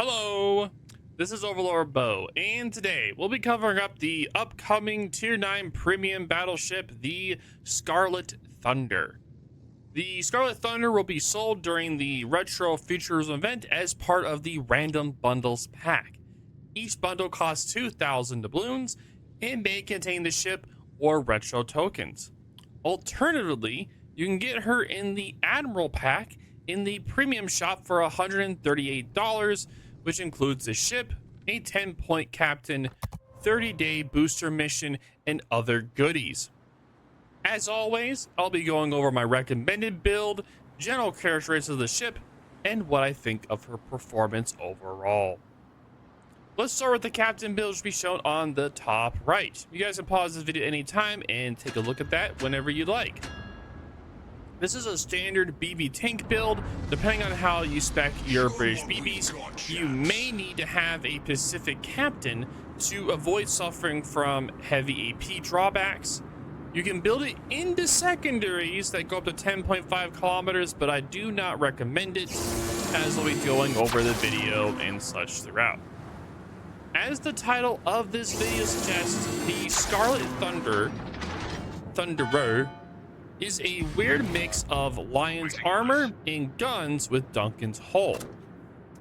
Hello, this is Overlord Bo, and today we'll be covering up the upcoming Tier 9 premium battleship, the Scarlet Thunder. The Scarlet Thunder will be sold during the Retrofuturism event as part of the Random Bundles pack. Each bundle costs 2,000 doubloons and may contain the ship or retro tokens. Alternatively, you can get her in the Admiral pack in the premium shop for $138, which includes the ship, a 10-point captain, 30-day booster mission, and other goodies. As always, I'll be going over my recommended build, general characteristics of the ship, and what I think of her performance overall. Let's start with the captain build, which will be shown on the top right. You guys can pause this video anytime and take a look at that whenever you'd like. This is a standard BB tank build. Depending on how you spec your British BBs, you may need to have a Pacific captain to avoid suffering from heavy AP drawbacks. You can build it into secondaries that go up to 10.5 kilometers, but I do not recommend it, as I'll be going over the video and such throughout. As the title of this video suggests, the Scarlet Thunderer, is a weird mix of Lion's armor and guns with Duncan's hull.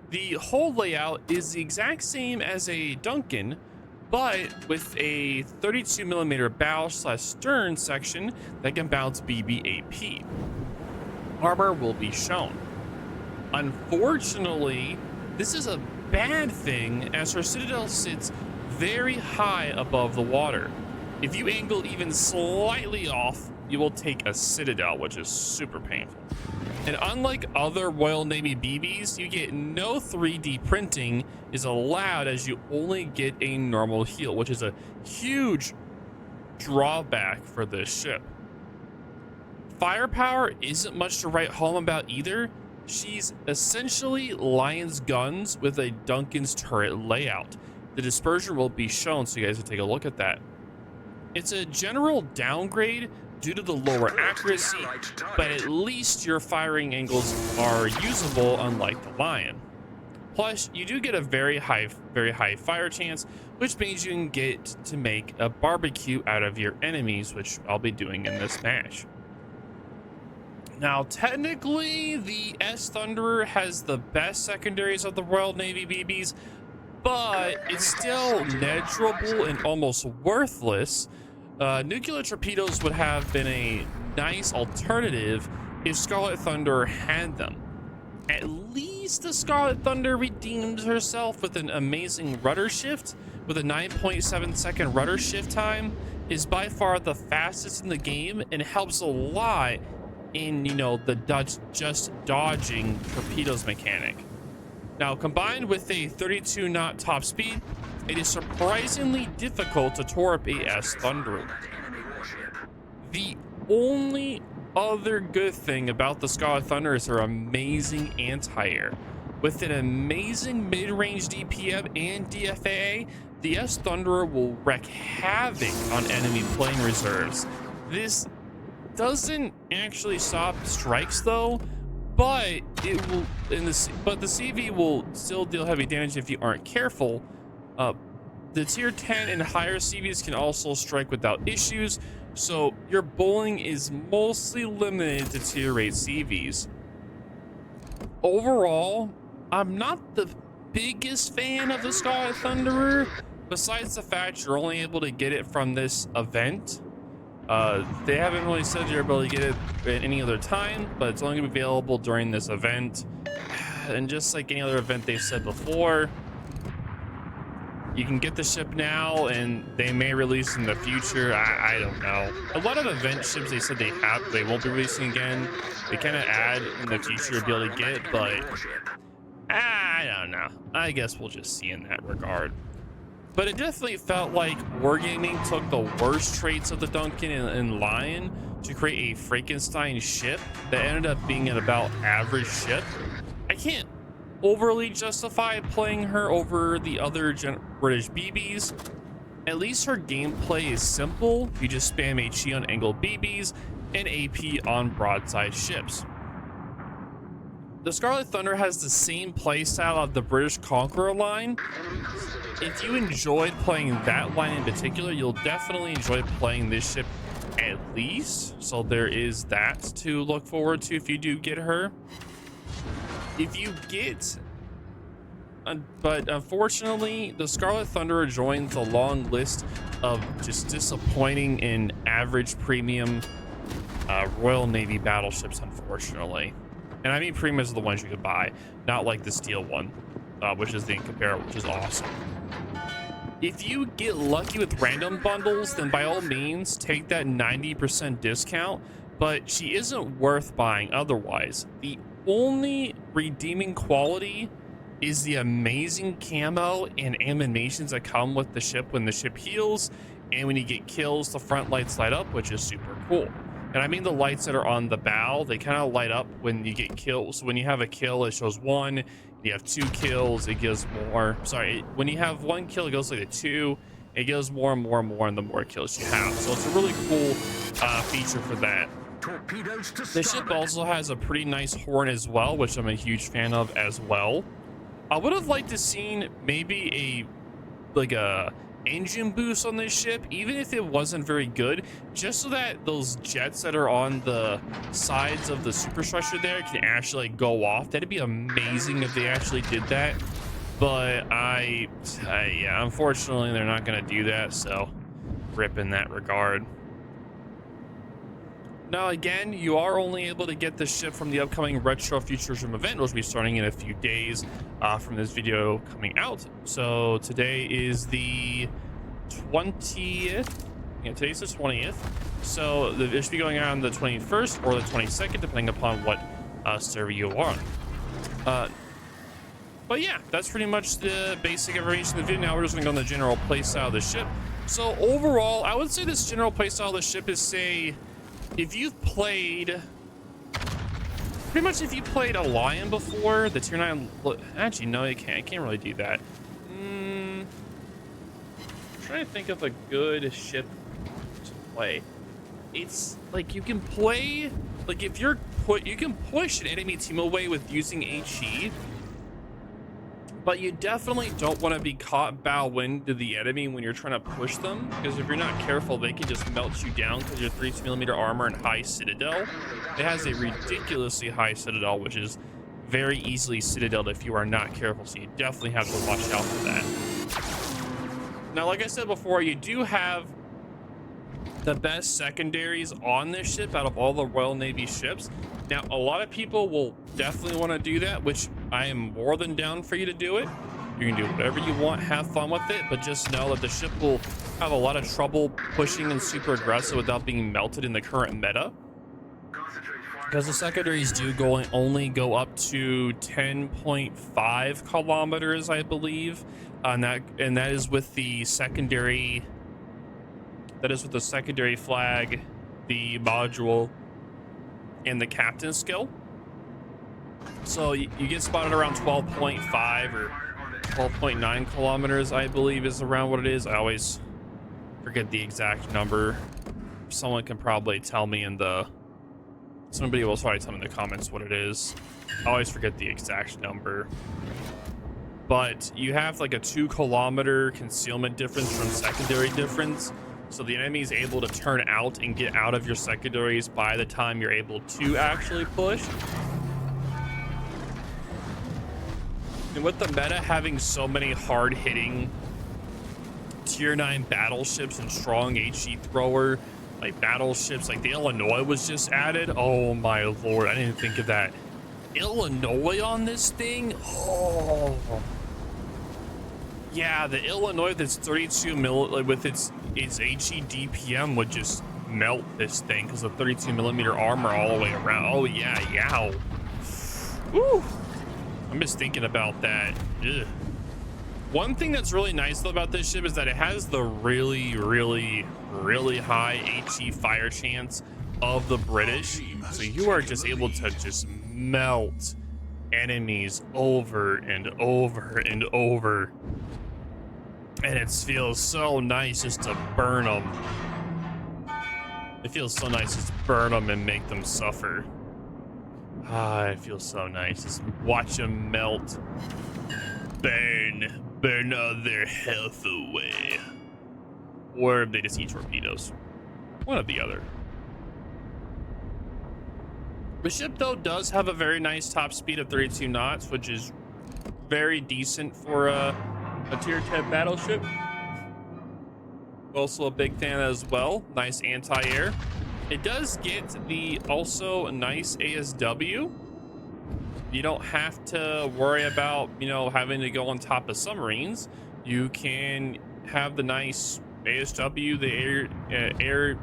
The hull layout is the exact same as a Duncan, but with a 32mm bow/stern section that can bounce BB-AP. Armor will be shown. Unfortunately, this is a bad thing as her citadel sits very high above the water. If you angle even slightly off, you will take a citadel, which is super painful. And unlike other Royal Navy BBs, you get no 3D printing is allowed, as you only get a normal heel, which is a huge drawback for this ship. Firepower isn't much to write home about either. She's essentially Lion's guns with a Duncan's turret layout. The dispersion will be shown, so you guys can take a look at that. It's a general downgrade due to the lower accuracy, but at least your firing angles are usable, unlike the Lion. Plus, you do get a very high fire chance, which means you can get to make a barbecue out of your enemies, which I'll be doing in this match. Now, technically, the S Thunderer has the best secondaries of the Royal Navy BBs, but it's still negligible and almost worthless. Nuclear torpedoes would have been a nice alternative if Scarlet Thunder had them. At least the Scarlet Thunder redeems herself with an amazing rudder shift. With a 9.7 second rudder shift time, is by far the fastest in the game and helps a lot in, the just dodging torpedoes mechanic. Now, combined with a 32 knot top speed, it is surprisingly difficult to torp a S Thunderer. The only other good thing about the Scarlet Thunder is her amazing anti-air. With an amazing mid-range DPM and DFAA, the S Thunderer will wreak havoc on enemy plane reserves. This doesn't actually stop strikes though, but it will but the CV will still deal heavy damage if you aren't careful. The tier 10 and higher CVs can also strike without issues, so your bowling is mostly limited to tier 8 CVs. Overall, I'm not the biggest fan of the Scarlet Thunderer, besides the fact you're only able to get it from this event. They haven't really said you're able to get it at any other time, but it's only going to be available during this event. And just like any other event they've said before, you can get the ship now and they may release in the future. I don't know. A lot of event ships they said they won't be releasing again. They kind of add in the future to be able to get, but I don't know. I guess we'll just see in that regard. But it definitely felt like Wargaming took the worst traits of the Duncan and Lion to create a Frankenstein ship that ended up being an about average ship. I can't overly justify playing her over the other British BBs. At least her gameplay is simple. You just spam HE on angled BBs and AP on broadside ships. the Scarlet Thunder has the same playstyle of the British Conqueror line. If you enjoyed playing that line in particular, you'll definitely enjoy playing this ship at least. So there is that to look forward to if you do get her. If you get, but unfortunately, the Scarlet Thunder joins the long list of just disappointing and average premium Royal Navy battleships, unfortunately. And I mean premiums are the ones you could buy, not like the steel one, which is the incomparable, which is awesome. If you get lucky with random bundles, then by all means, take that 90% discount, but she isn't worth buying otherwise. The only redeeming quality is the amazing camo and animations that come with the ship when the ship heals, and when you get kills, the front lights light up, which is super cool. And I mean the lights that are on the bow, they kind of light up when you get kills. So when you have a kill, it shows 1. You have 2 kills, it gives more. Sorry, when you have 1 kill, it goes like a 2. It gives more and more and more, and the more kills you have. So it's a really cool feature for that. The ship also has a pretty nice horn as well, which I'm a huge fan of as well. I would have liked to seen maybe a engine boost on this ship, even if it wasn't very good, just so that those jets that are on the sides of the superstructure there can actually like, go off. That'd be amazing if they actually did that, but yeah, unfortunately they're not going to do that, so rip in that regard. Now again, you are only able to get the ship from the upcoming Retrofuturism event, which will be starting in a few days from this video coming out. So today is the 20th. Yeah, today's the 20th. So it should be going on the 21st or the 22nd, depending upon what server you are on. But yeah, that's pretty much the basic information of the video. Now we're just gonna go on the general playstyle of the ship. So overall, I would say this general playstyle of the ship is, say, if you've played, pretty much if you played a Lion before, the tier 9, actually, no, you can't. I can't really do that. I'm trying to think of a good ship to play. It's like you can play, like if you're you can push an enemy team away with using HE, but you definitely don't want to be caught bow wind to the enemy when you're trying to push them, because if you're not careful, they can just melt you down because your 32mm armor and high citadel. It has a ridiculously high citadel, which is very easily citadeled if you are not careful, so you definitely have to watch out for that. Now, like I said before, you do have the best secondaries on this ship out of all the Royal Navy ships. Now, a lot of people will definitely want to do that, which I am more than down for you to do it. You can do whatever you want, have fun with it, but just know that the ship will have a lot of trouble pushing and super aggressive without being melted in the current meta, because the secondaries do only go up to 10.5 kilometers, I believe, and that is with the secondary. That is with the secondary flag, the module, and the captain skill. So you get spotted around 12.5 or 12.9 kilometers, I believe, is around what it is. I always forget the exact number. Someone can probably tell me somebody will probably tell me in the comments what it is. I always forget the exact number. But you have like a 2 kilometer concealment difference from secondary difference. So the enemy is able to turn out and get out of your secondaries by the time you're able to actually push. And with the meta having so many hard-hitting tier 9 battleships and strong HE thrower, like battleships, like the Illinois was just added. Oh my lord, I didn't think of that. Illinois on this thing? Oh. Yeah, the Illinois that's 32 mil with its HE DPM would just melt this thing because of 32mm armor all the way around. Oh yeah, yow. Woo. I'm just thinking about that. Ugh. One thing that's really nice though about this ship is that it has the really high HE fire chance of the British. So you are just able to just melt enemies over and over and over. And it feels so nice just to burn them. It feels so nice just to burn them and make them suffer. Ah, it feels so nice. Just watch them melt. Burn all their health away. Or they just eat torpedoes. One or the other. The ship, though, does have a very nice top speed of 32 knots, which is very decent for a tier 10 battleship. Also a big fan as well. Nice anti-air. It does get the also nice ASW. You don't have to worry about, you know, having to go on top of submarines. You can have the nice ASW, the air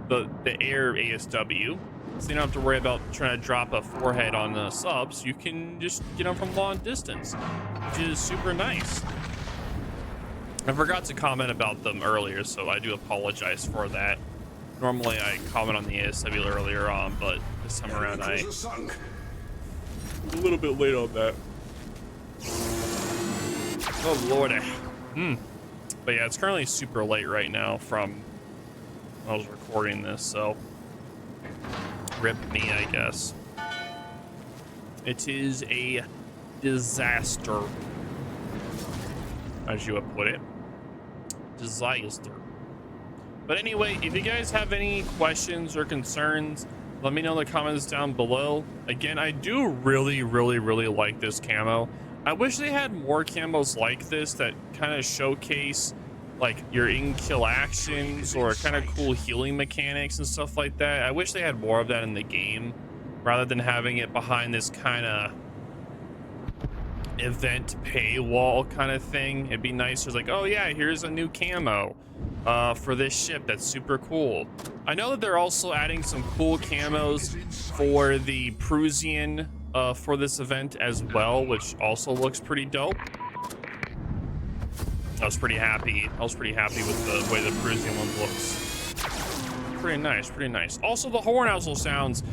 the air ASW. So you don't have to worry about trying to drop a forehead on the subs. You can just get them from long distance, which is super nice. I forgot to comment about them earlier, so I do apologize for that. Normally I comment on the ASW earlier on, but this time around I a little bit late on that. Oh lordy. But yeah, it's currently super late right now from when I was recording this, so rip me, I guess. It is a disaster, as you would put it. Disaster. But anyway, if you guys have any questions or concerns, let me know in the comments down below. Again, I do really like this camo. I wish they had more camos like this that kind of showcase like your in-kill actions or kind of cool healing mechanics and stuff like that. I wish they had more of that in the game rather than having it behind this kind of event paywall kind of thing. It'd be nice. It's like, oh yeah, here's a new camo for this ship that's super cool. I know that they're also adding some cool camos for the Prusian for this event as well, which also looks pretty dope. I was pretty happy with the way the Prusian one looks. Pretty nice. Also, the horn also sounds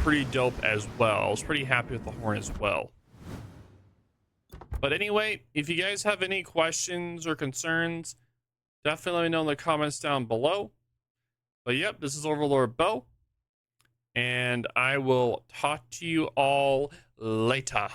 pretty dope as well. I was pretty happy with the horn as well. But anyway, if you guys have any questions or concerns, definitely let me know in the comments down below. But yep, this is Overlord Bo, and I will talk to you all later.